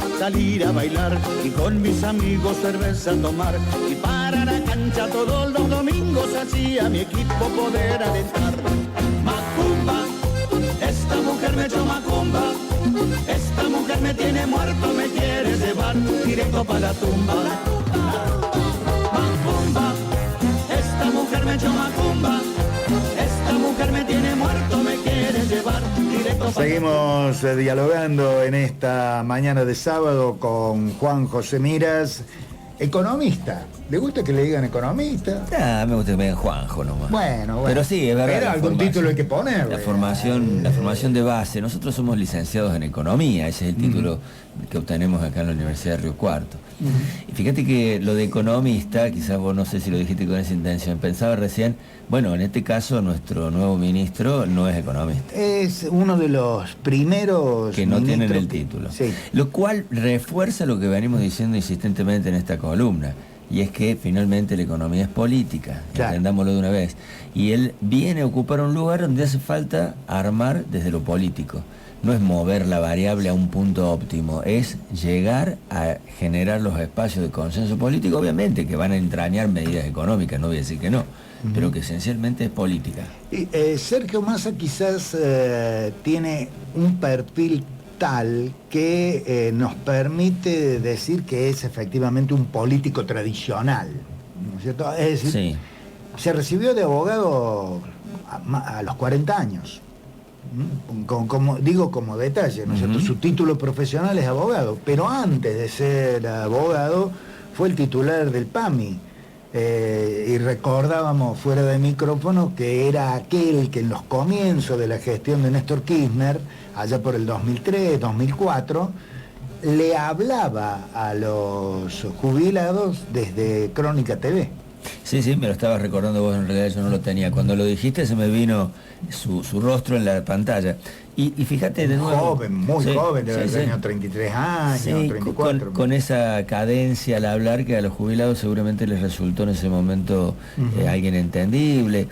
a bailar y con mis amigos cerveza tomar. Y para la cancha todos los domingos así a mi equipo poder alentar. Macumba, esta mujer me echó macumba. Esta mujer me tiene muerto, me quiere llevar directo para la tumba. Macumba, esta mujer me echó macumba. Esta mujer me tiene muerto, me quiere llevar directo para Seguimos dialogando en esta mañana de sábado con Juan José Miras, economista. ¿Le gusta que le digan economista? Me gusta que me digan Juanjo nomás. Bueno. Pero sí, es verdad. Pero algún título hay que poner. La formación de base. Nosotros somos licenciados en economía, ese es el título que obtenemos acá en la Universidad de Río Cuarto. Y fíjate que lo de economista, quizás vos no sé si lo dijiste con esa intención, pensaba recién, bueno, en este caso nuestro nuevo ministro no es economista. Es uno de los primeros que no tienen el título. Sí. Lo cual refuerza lo que venimos diciendo insistentemente en esta columna. y es que finalmente la economía es política, Claro. entendámoslo de una vez. Y él viene a ocupar un lugar donde hace falta armar desde lo político. No es mover la variable a un punto óptimo, es llegar a generar los espacios de consenso político, obviamente que van a entrañar medidas económicas, no voy a decir que no, pero que esencialmente es política. Y, Sergio Massa quizás tiene un perfil tal que nos permite decir que es efectivamente un político tradicional, ¿no es cierto? Es decir, Sí. se recibió de abogado a los 40 años. Como detalle, ¿no es cierto? Su título profesional es abogado, pero antes de ser abogado fue el titular del PAMI. Y recordábamos fuera de micrófono que era aquel que en los comienzos de la gestión de Néstor Kirchner, allá por el 2003, 2004, le hablaba a los jubilados desde Crónica TV. Sí, me lo estabas recordando vos, en realidad yo no lo tenía. Cuando lo dijiste se me vino su rostro en la pantalla. Y fíjate de nuevo... Joven, muy joven, debe haber sí. tenido 33 años, Sí, 34. con esa cadencia al hablar que a los jubilados seguramente les resultó en ese momento alguien entendible.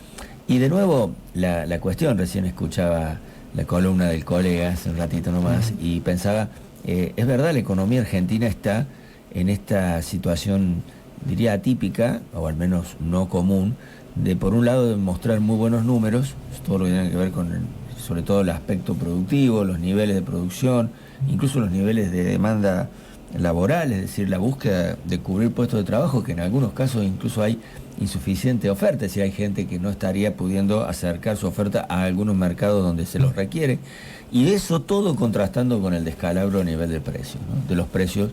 Y de nuevo, la cuestión, recién escuchaba la columna del colega hace un ratito nomás y pensaba, es verdad, la economía argentina está en esta situación, diría atípica, o al menos no común, de por un lado demostrar muy buenos números, todo lo que tiene que ver con sobre todo el aspecto productivo, los niveles de producción, incluso los niveles de demanda laboral, es decir, la búsqueda de cubrir puestos de trabajo, que en algunos casos incluso hay insuficiente oferta, es decir, hay gente que no estaría pudiendo acercar su oferta a algunos mercados donde se los requiere, y eso todo contrastando con el descalabro a nivel de precios, ¿no? De los precios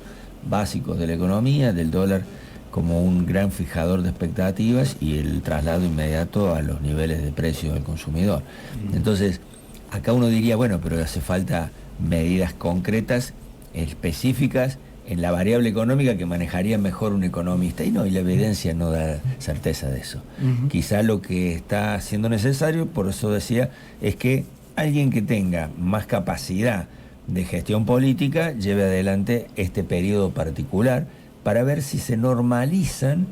básicos de la economía, del dólar como un gran fijador de expectativas y el traslado inmediato a los niveles de precios del consumidor. Entonces, acá uno diría, bueno, pero hace falta medidas concretas, específicas, en la variable económica que manejaría mejor un economista. Y no, y la evidencia no da certeza de eso. Quizá lo que está siendo necesario, por eso decía, es que alguien que tenga más capacidad de gestión política lleve adelante este periodo particular para ver si se normalizan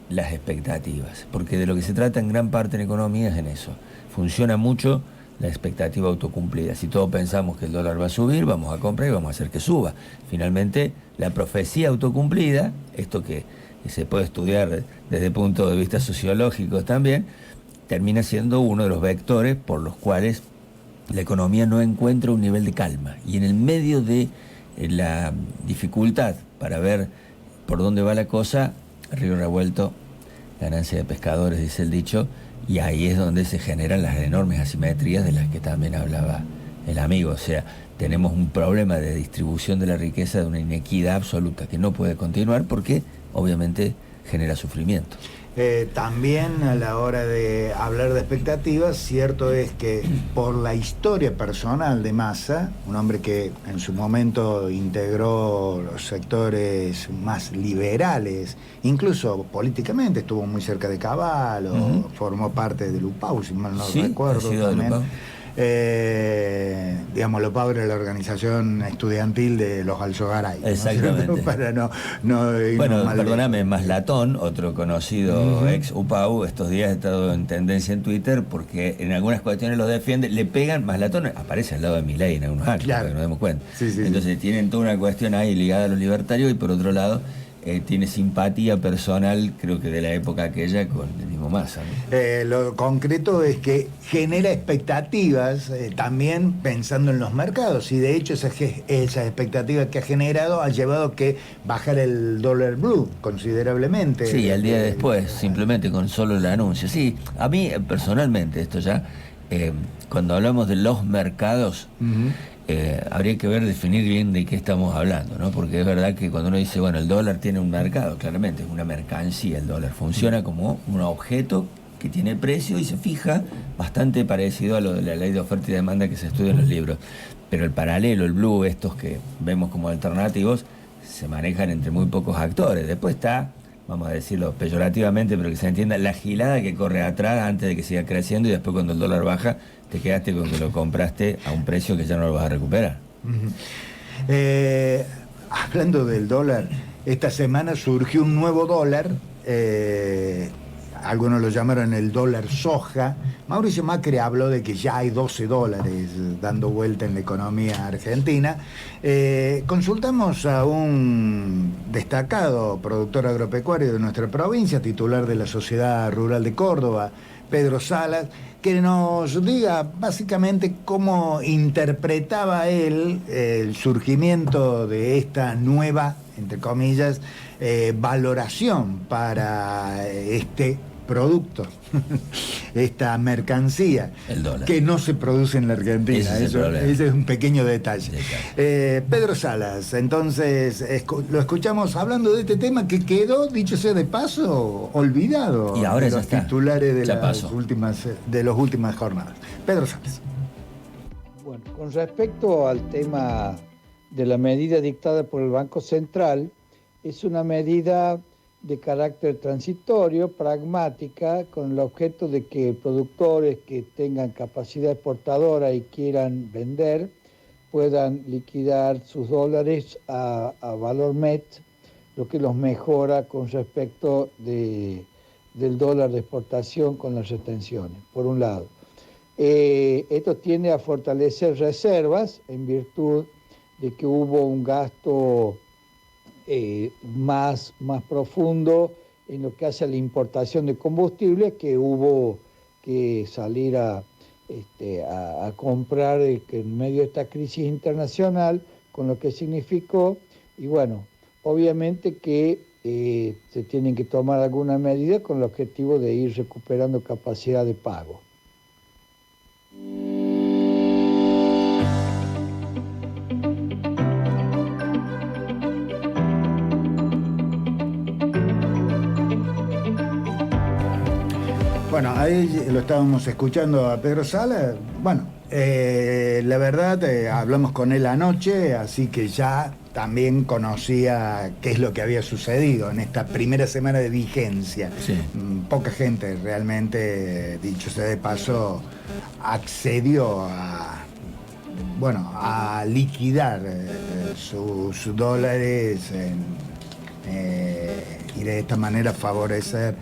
las expectativas. Porque de lo que se trata en gran parte en economía es en eso. Funciona mucho la expectativa autocumplida. Si todos pensamos que el dólar va a subir, vamos a comprar y vamos a hacer que suba. Finalmente, la profecía autocumplida, esto que se puede estudiar desde el punto de vista sociológico también, termina siendo uno de los vectores por los cuales la economía no encuentra un nivel de calma. Y en el medio de la dificultad para ver por dónde va la cosa, río revuelto, ganancia de pescadores, dice el dicho, y ahí es donde se generan las enormes asimetrías de las que también hablaba el amigo. O sea, tenemos un problema de distribución de la riqueza, de una inequidad absoluta que no puede continuar porque obviamente genera sufrimiento. También a la hora de hablar de expectativas, cierto es que por la historia personal de Massa, un hombre que en su momento integró los sectores más liberales, incluso políticamente estuvo muy cerca de Cavallo, formó parte de Lupau, si mal no recuerdo también. Digamos, Lupau era la organización estudiantil de los Alzogaray, ¿no? Exactamente. Para no bueno, perdóname, Maslatón, otro conocido ex UPAU, estos días ha estado en tendencia en Twitter porque en algunas cuestiones lo defiende, le pegan, Maslatón aparece al lado de Milei en algunos años, para que nos demos cuenta. Entonces tienen toda una cuestión ahí ligada a los libertarios y por otro lado tiene simpatía personal, creo que de la época aquella, con el mismo Massa, ¿no? Lo concreto es que genera expectativas también pensando en los mercados, y de hecho esas expectativas que ha generado ha llevado a que bajar el dólar blue considerablemente. Sí, al día después, simplemente con solo el anuncio. Sí, a mí personalmente esto ya, cuando hablamos de los mercados, habría que definir bien de qué estamos hablando, ¿no? Porque es verdad que cuando uno dice, bueno, el dólar tiene un mercado, claramente es una mercancía, el dólar funciona como un objeto que tiene precio y se fija, bastante parecido a lo de la ley de oferta y demanda que se estudia en los libros. Pero el paralelo, el blue, estos que vemos como alternativos, se manejan entre muy pocos actores. Después está, vamos a decirlo peyorativamente, pero que se entienda, la gilada que corre atrás antes de que siga creciendo y después cuando el dólar baja, te quedaste con que lo compraste a un precio que ya no lo vas a recuperar. hablando del dólar, esta semana surgió un nuevo dólar, algunos lo llamaron el dólar soja. Mauricio Macri habló de que ya hay 12 dólares dando vuelta en la economía argentina. Consultamos a un destacado productor agropecuario de nuestra provincia, titular de la Sociedad Rural de Córdoba, Pedro Salas, que nos diga básicamente cómo interpretaba él el surgimiento de esta nueva, entre comillas, valoración para este producto, esta mercancía, el dólar, que no se produce en la Argentina. Ese es un pequeño detalle. Pedro Salas, entonces lo escuchamos hablando de este tema que quedó, dicho sea de paso, olvidado, y ahora de los titulares de las últimas jornadas. Pedro Salas. Bueno, con respecto al tema de la medida dictada por el Banco Central, es una medida de carácter transitorio, pragmática, con el objeto de que productores que tengan capacidad exportadora y quieran vender puedan liquidar sus dólares a valor MET, lo que los mejora con respecto del dólar de exportación con las retenciones, por un lado. Esto tiende a fortalecer reservas en virtud de que hubo un gasto más profundo en lo que hace a la importación de combustible, que hubo que salir a comprar en medio de esta crisis internacional, con lo que significó, y bueno, obviamente que se tienen que tomar alguna medida con el objetivo de ir recuperando capacidad de pago. Bueno, ahí lo estábamos escuchando a Pedro Sala. Bueno, la verdad, hablamos con él anoche, así que ya también conocía qué es lo que había sucedido en esta primera semana de vigencia. Sí. Poca gente realmente, dicho sea de paso, accedió a liquidar sus dólares y de esta manera favorecer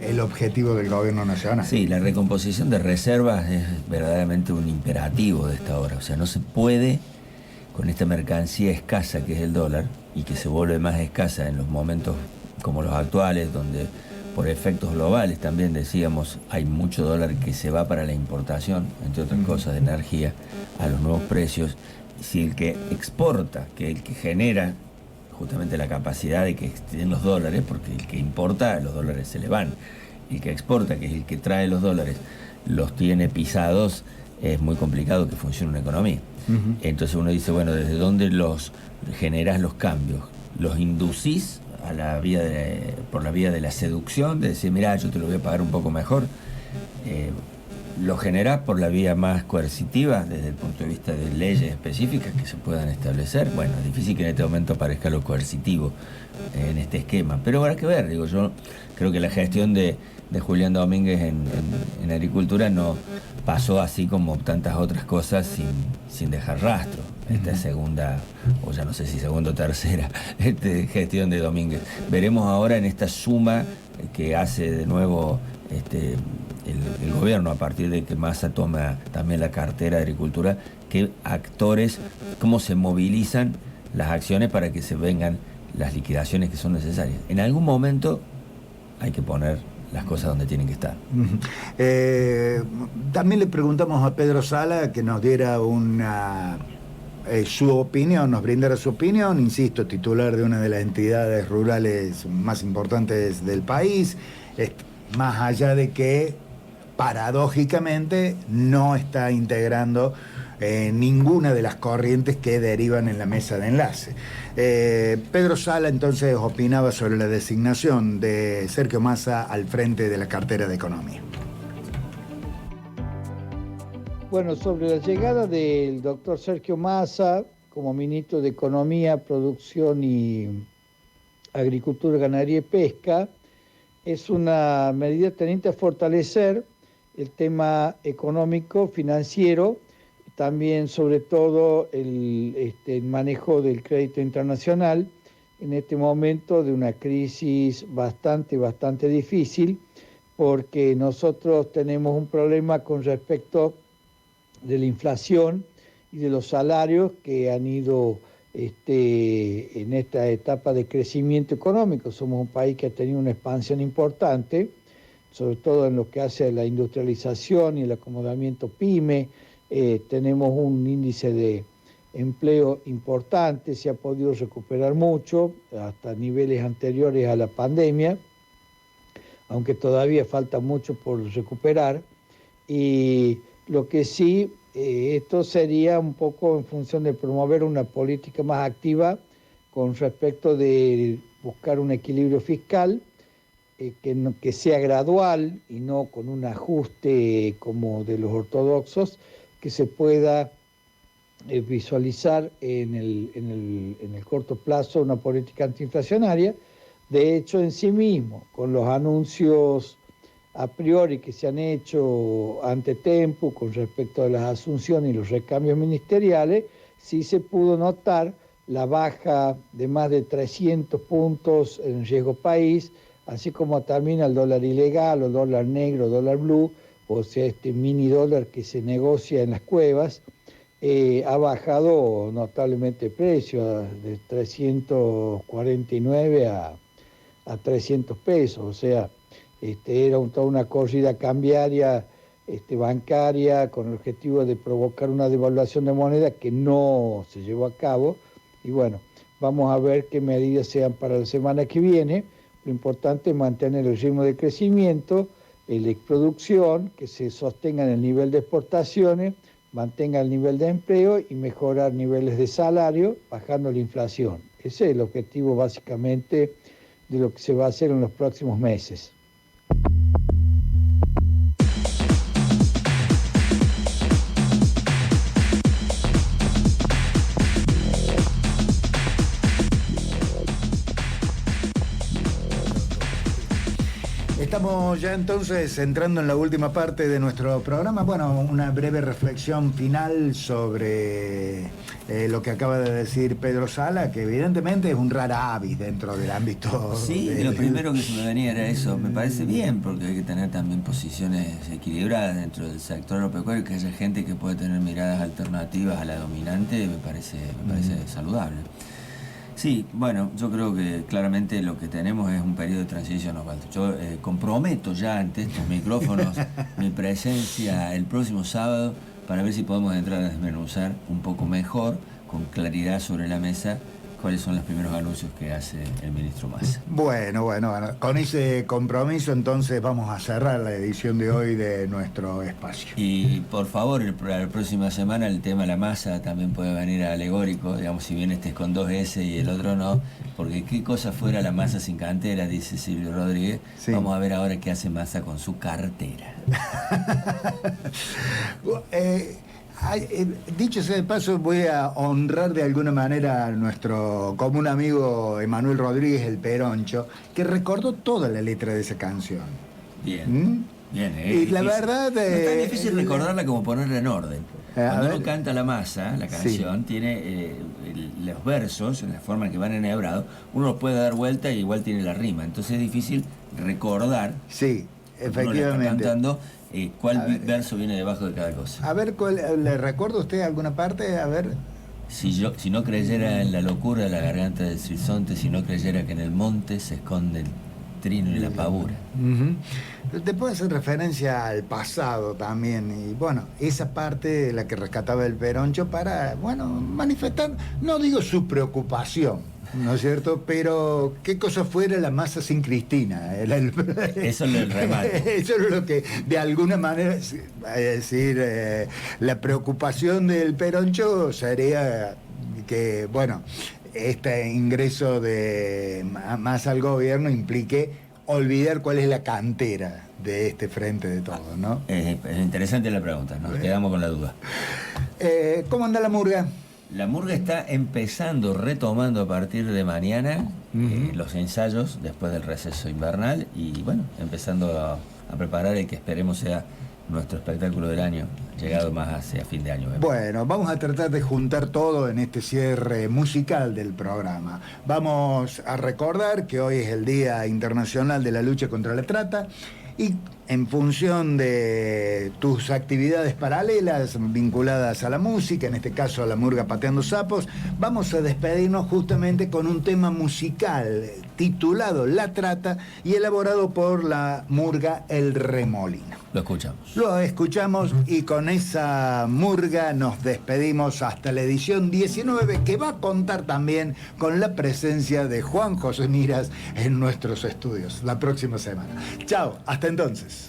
el objetivo del gobierno nacional. Sí, la recomposición de reservas es verdaderamente un imperativo de esta hora. O sea, no se puede, con esta mercancía escasa que es el dólar, y que se vuelve más escasa en los momentos como los actuales, donde por efectos globales también decíamos, hay mucho dólar que se va para la importación, entre otras cosas, de energía, a los nuevos precios. Si el que exporta, que el que genera justamente la capacidad de que estén los dólares, porque el que importa, los dólares se le van. El que exporta, que es el que trae los dólares, los tiene pisados, es muy complicado que funcione una economía. Uh-huh. Entonces uno dice, bueno, ¿desde dónde los generás los cambios? ¿Los inducís por la vía de la seducción? De decir, mirá, yo te lo voy a pagar un poco mejor. ¿Lo generás por la vía más coercitiva, desde el punto de vista de leyes específicas que se puedan establecer? Bueno, es difícil que en este momento aparezca lo coercitivo en este esquema, pero habrá que ver. Digo, yo creo que la gestión de Julián Domínguez en agricultura no pasó así como tantas otras cosas sin dejar rastro. Esta segunda, o ya no sé si segunda o tercera, gestión de Domínguez. Veremos ahora en esta suma que hace de nuevo el gobierno, a partir de que Massa toma también la cartera de Agricultura, qué actores, cómo se movilizan las acciones para que se vengan las liquidaciones que son necesarias. En algún momento hay que poner las cosas donde tienen que estar. También le preguntamos a Pedro Sala que nos diera su opinión, nos brindara su opinión, insisto, titular de una de las entidades rurales más importantes del país, más allá de que paradójicamente no está integrando ninguna de las corrientes que derivan en la mesa de enlace. Pedro Sala entonces opinaba sobre la designación de Sergio Massa al frente de la cartera de Economía. Bueno, sobre la llegada del doctor Sergio Massa como ministro de Economía, Producción y Agricultura, Ganadería y Pesca, es una medida tendente a fortalecer el tema económico, financiero, también sobre todo el manejo del crédito internacional en este momento de una crisis bastante difícil, porque nosotros tenemos un problema con respecto de la inflación y de los salarios que han ido en esta etapa de crecimiento económico. Somos un país que ha tenido una expansión importante, sobre todo en lo que hace a la industrialización y el acomodamiento PYME. Tenemos un índice de empleo importante, se ha podido recuperar mucho, hasta niveles anteriores a la pandemia, aunque todavía falta mucho por recuperar. Y lo que sí, esto sería un poco en función de promover una política más activa con respecto de buscar un equilibrio fiscal, que sea gradual y no con un ajuste como de los ortodoxos, que se pueda visualizar en el corto plazo una política antiinflacionaria. De hecho, en sí mismo, con los anuncios a priori que se han hecho ante Tempu con respecto a las asunciones y los recambios ministeriales, sí se pudo notar la baja de más de 300 puntos en el riesgo país, así como también al dólar ilegal o dólar negro, dólar blue, o sea, este mini dólar que se negocia en las cuevas. Ha bajado notablemente el precio, de 349 a 300 pesos, o sea, era toda una corrida cambiaria bancaria con el objetivo de provocar una devaluación de moneda que no se llevó a cabo. Y bueno, vamos a ver qué medidas sean para la semana que viene. Lo importante es mantener el ritmo de crecimiento, la producción, que se sostenga en el nivel de exportaciones, mantenga el nivel de empleo y mejorar niveles de salario, bajando la inflación. Ese es el objetivo básicamente de lo que se va a hacer en los próximos meses. Estamos ya entonces entrando en la última parte de nuestro programa. Bueno, una breve reflexión final sobre lo que acaba de decir Pedro Sala, que evidentemente es un rara avis dentro del ámbito. Sí, lo primero que se me venía era eso. Me parece bien, porque hay que tener también posiciones equilibradas dentro del sector agropecuario, que haya gente que puede tener miradas alternativas a la dominante, me parece saludable. Sí, bueno, yo creo que claramente lo que tenemos es un periodo de transición, Osvaldo. Yo comprometo ya ante estos micrófonos mi presencia el próximo sábado para ver si podemos entrar a desmenuzar un poco mejor, con claridad sobre la mesa, cuáles son los primeros anuncios que hace el ministro Massa. Bueno, con ese compromiso entonces vamos a cerrar la edición de hoy de nuestro espacio. Y por favor, la próxima semana el tema de la masa también puede venir alegórico, digamos, si bien este es con 2 S y el otro no, porque qué cosa fuera la masa sin cantera, dice Silvio Rodríguez. Sí. Vamos a ver ahora qué hace Massa con su cartera. Dicho sea de paso, voy a honrar de alguna manera a nuestro común amigo Emanuel Rodríguez, el Peroncho, que recordó toda la letra de esa canción. Bien, bien. Y la verdad... no es tan difícil recordarla como ponerla en orden. Cuando uno canta la masa, la canción, tiene los versos, en la forma que van enhebrados, uno los puede dar vuelta y igual tiene la rima. Entonces es difícil recordar. Sí, efectivamente. Uno le está cantando cuál verso viene debajo de cada cosa. A ver, ¿le recuerda usted alguna parte? A ver. Si no creyera en la locura de la garganta del sinsonte, si no creyera que en el monte se esconde el trino y la pavura. Te puede hacer referencia al pasado también, y bueno, esa parte de la que rescataba el Peroncho para, bueno, manifestar, no digo su preocupación, ¿no es cierto? Pero qué cosa fuera la masa sin Cristina. Eso es el remate. Eso es lo que, de alguna manera, es decir, la preocupación del Peroncho sería que, bueno, este ingreso de Massa al gobierno implique olvidar cuál es la cantera de este frente de todos, ¿no? Es interesante la pregunta, nos quedamos con la duda. ¿Cómo anda la murga? La murga está empezando, retomando a partir de mañana los ensayos después del receso invernal y bueno, empezando a preparar el que esperemos sea nuestro espectáculo del año, llegado más hacia fin de año. Bueno, vamos a tratar de juntar todo en este cierre musical del programa. Vamos a recordar que hoy es el Día Internacional de la Lucha contra la Trata y en función de tus actividades paralelas vinculadas a la música, en este caso a la murga Pateando Sapos, vamos a despedirnos justamente con un tema musical titulado La Trata y elaborado por la murga El Remolino. Lo escuchamos. Lo escuchamos y con esa murga nos despedimos hasta la edición 19, que va a contar también con la presencia de Juan José Miras en nuestros estudios la próxima semana. Chao, hasta entonces.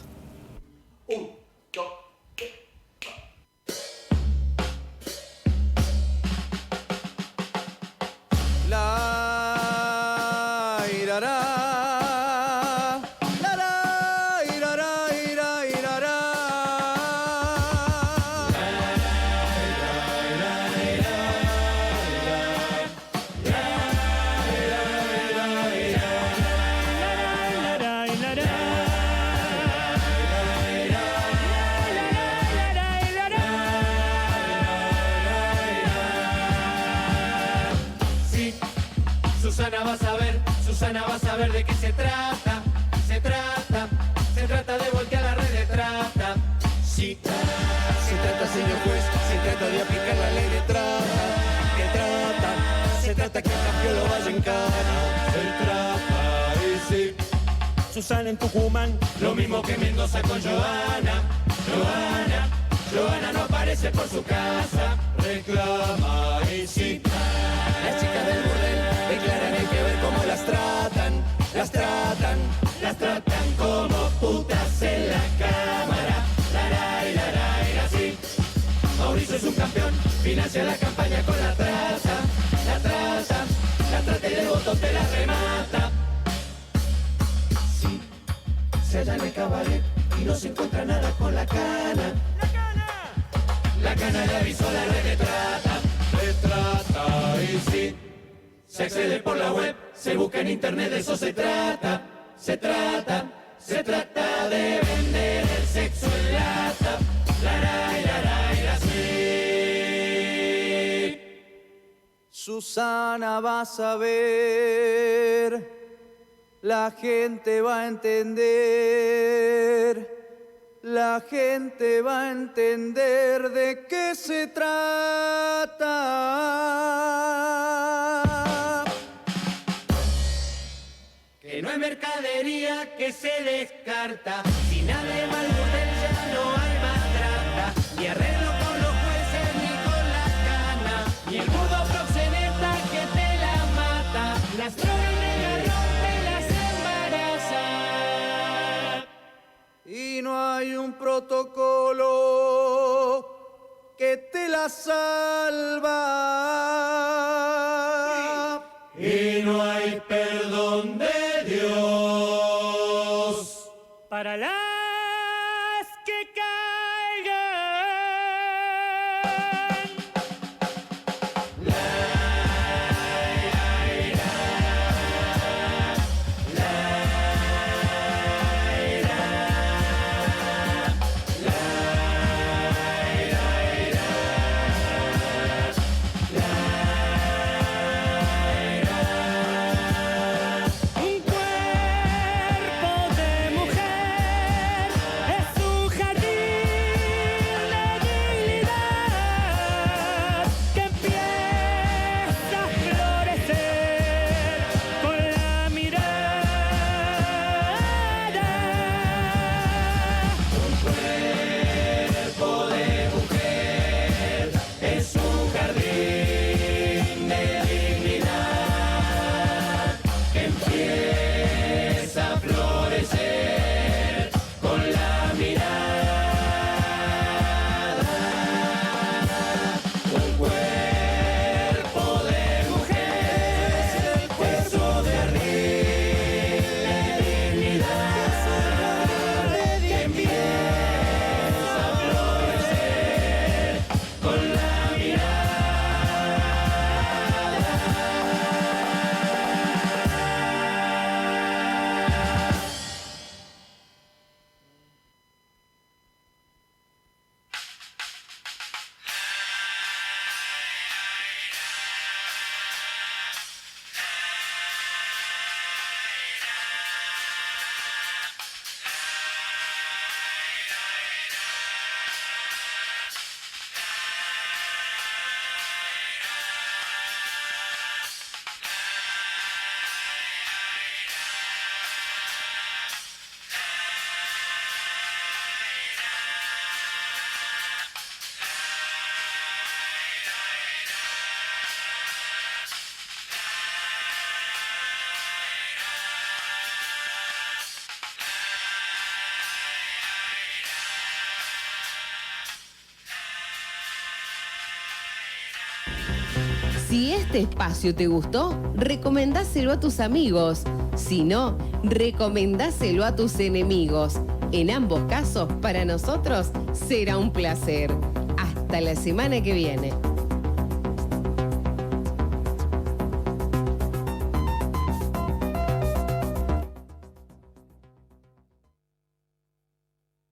Susana va a saber de qué se trata de voltear la red de trata. Sí, se trata, señor juez, se trata de aplicar la ley de trata. Se trata que el campeón lo vaya en cana. Se trata, y sí. Susana en Tucumán, lo mismo que Mendoza con Joana no aparece por su casa. Reclama, y sí. Las chicas del burdel declaran, hay que ver cómo las tratan como putas en la cámara. Así. Mauricio es un campeón, financia la campaña con la trata y de botón te la remata. Sí, se halla en el cabaret y no se encuentra nada con la cana. La cana le avisó la red de trata, y sí. Se accede por la web, se busca en internet, de eso se trata. Se trata de vender el sexo en lata. Sí. Susana va a saber, la gente va a entender. La gente va a entender de qué se trata. Que no es mercadería que se descarta. Si nada de mal burdel ya no hay más trata. Ni arreglo con los jueces ni con la cana. Ni el mudo proxeneta que te la mata. Las drogas de garrón te las embaraza. Y no hay un protocolo que te la salva. Y no hay perdón de Dios para las que caigan. Un cuerpo de mujer Si este espacio te gustó, recomendáselo a tus amigos. Si no, recomendáselo a tus enemigos. En ambos casos, para nosotros, será un placer. Hasta la semana que viene.